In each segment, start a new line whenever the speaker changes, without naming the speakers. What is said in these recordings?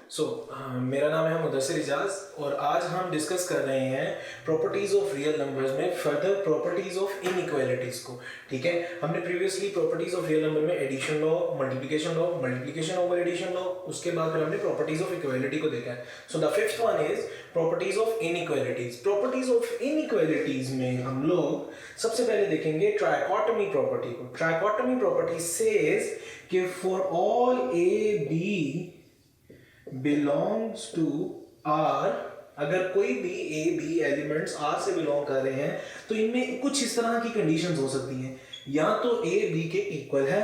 मेरा नाम है मुदस्सिर इजाज और आज हम डिस्कस कर रहे हैं प्रॉपर्टीज ऑफ रियल नंबर्स में फर्दर प्रॉपर्टीज ऑफ इनइक्वालिटीज को। ठीक है, हमने previously properties of real number में addition law, multiplication over addition law, उसके बाद फिर हमने प्रॉपर्टीज ऑफ इक्वालिटी को देखा है। So the fifth one is properties of inequalities. Properties of inequalities में हम लोग सबसे पहले देखेंगे ट्राइकोटमी प्रॉपर्टी को। ट्राइकोटमी प्रॉपर्टी सेज कि for all A B belongs to R, अगर कोई भी ए बी एलिमेंट्स आर से बिलोंग कर रहे हैं तो इनमें कुछ इस तरह की कंडीशंस हो सकती हैं, या तो ए बी के इक्वल है,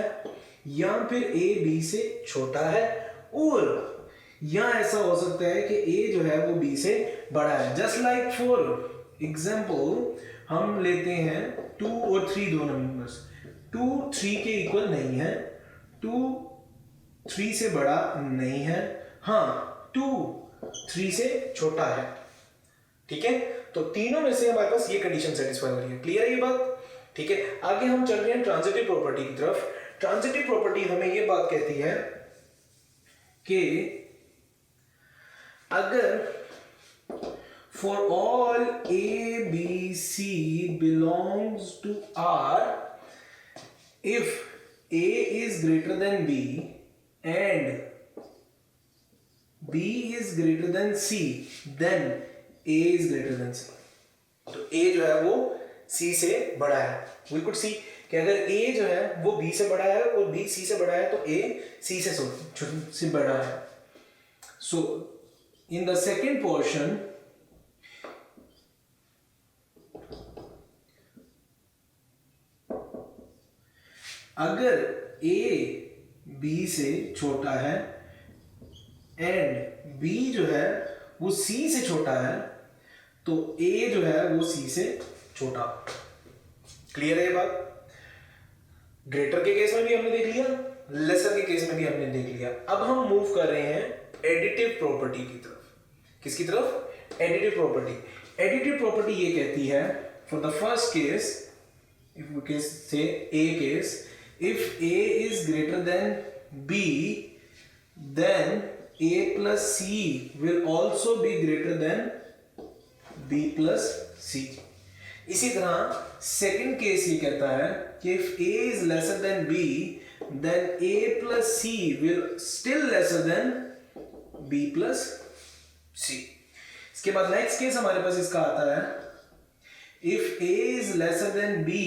या फिर ए बी से छोटा है, और या ऐसा हो सकता है कि ए जो है वो बी से बड़ा है। जस्ट लाइक फॉर एग्जाम्पल हम लेते हैं 2 और 3 दो नंबर्स। 2 3 के इक्वल नहीं है, 2 3 से बड़ा नहीं है, हाँ 2 3 से छोटा है। ठीक है, तो तीनों में से हमारे पास ये कंडीशन सेटिस्फाई हो रही है। क्लियर है ये बात? ठीक है, आगे हम चल रहे हैं ट्रांजिटिव प्रॉपर्टी की तरफ। ट्रांजिटिव प्रॉपर्टी हमें ये बात कहती है कि अगर for all A B C belongs to R, if A is greater than B and B is greater than C, then A is greater than C. तो A जो है वो C से बड़ा है। We could see कि अगर A जो है वो B से बड़ा है और B C से बड़ा है तो A C से बड़ा है। So in the second portion, अगर A B से छोटा है एंड B जो है वो C से छोटा है तो A जो है वो C से छोटा। क्लियर है ये बात? ग्रेटर के केस में भी हमने देख लिया, लेसर के केस में भी हमने देख लिया। अब हम मूव कर रहे हैं एडिटिव प्रॉपर्टी की तरफ। किसकी तरफ? Additive property. एडिटिव प्रॉपर्टी ये कहती है for the first case, if we case से A case, if A is greater than B, then A plus C will also be greater than B plus C. इसी तरह second case ये कहता है कि if A is lesser than B, then A plus C will still lesser than B plus C. इसके बाद next case हमारे पास इसका आता है if A is lesser than B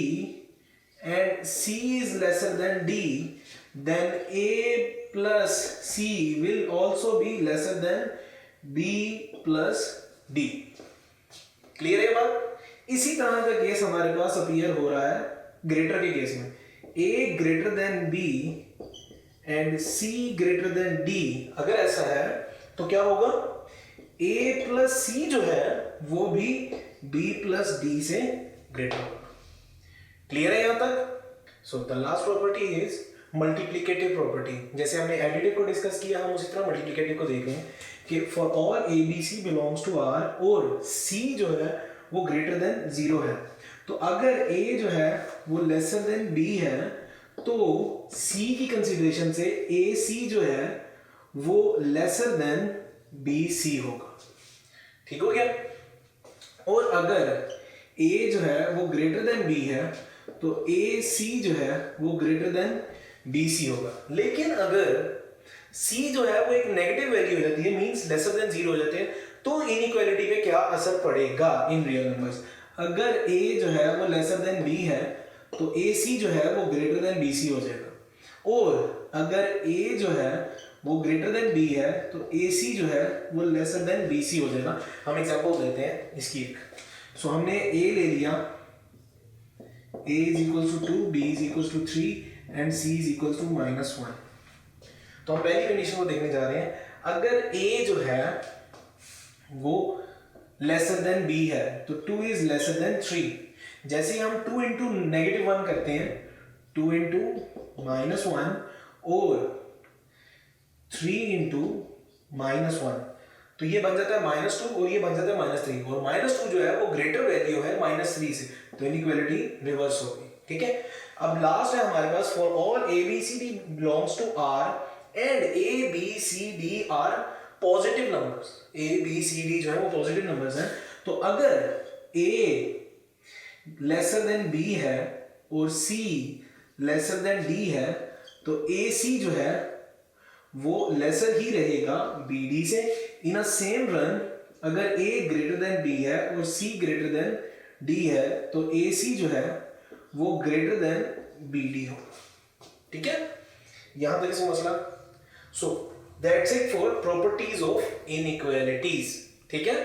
and C is lesser than D, then A plus C will also be lesser than B plus D. Clear है बात? इसी तरह का केस हमारे पास अपीयर हो रहा है ग्रेटर के केस में। A greater than B and C greater than D, अगर ऐसा है तो क्या होगा? A plus C जो है वो भी B plus D से ग्रेटर होगा। क्लियर है यहां तक? So the last property is multiplicative property. जैसे हमने एडिटिव को डिस्कस किया, हम उसी तरह मल्टीप्लिकेटिव को देख रहे हैं कि for all A B C belongs to R और सी जो है वो ग्रेटर देन 0 है, तो अगर ए जो है वो लेसर देन बी है तो सी की कंसीडरेशन से ए सी जो है वो लेसर देन बी सी होगा। ठीक हो गया? और अगर ए जो है वो ग्रेटर देन बी है तो ए सी जो है वो ग्रेटर देन बी सी होगा। लेकिन अगर C जो है वो एक नेगेटिव वैल्यू हो जाती है, मींस लेसर देन 0 हो जाते हैं, तो इनइक्वालिटी पे क्या असर पड़ेगा इन रियल नंबर्स? अगर A जो है वो लेसर देन B है तो AC जो है वो ग्रेटर देन BC हो जाएगा, और अगर A जो है वो ग्रेटर देन B है तो AC जो है वो लेसर देन BC हो जाएगा। हम एग्जांपल देते हैं इसकी एक। सो हमने A ले लिया, A is equals to 2, B is equals to 3 and C is equals to -1। तो हम पहली कंडीशन को देखने जा रहे हैं। अगर A जो है वो लेसर देन B है तो 2 is lesser than 3। जैसे ही हम 2 into -1 करते हैं, 2 into -1 और 3 into -1, तो ये बन जाता है -2 और ये बन जाता है -3, और -2 जो है वो ग्रेटर वैल्यू है -3 से, तो इनइक्वालिटी रिवर्स हो गई। ठीक है, अब लास्ट है हमारे पास for all A B C D belongs to R and A B C D R positive numbers, A B C D जो है वो पॉजिटिव नंबर्स हैं, तो अगर ए लेसर देन बी है और सी लेसर देन डी है, तो ए सी जो है वो लेसर ही रहेगा बी डी से। इन अ सेम रन अगर ए ग्रेटर देन बी है और सी ग्रेटर देन डी है, तो ए सी जो है वो ग्रेटर देन बी डी होगा। ठीक है, यहां तक इसका मसला। So that's it for properties of inequalities. ठीक है।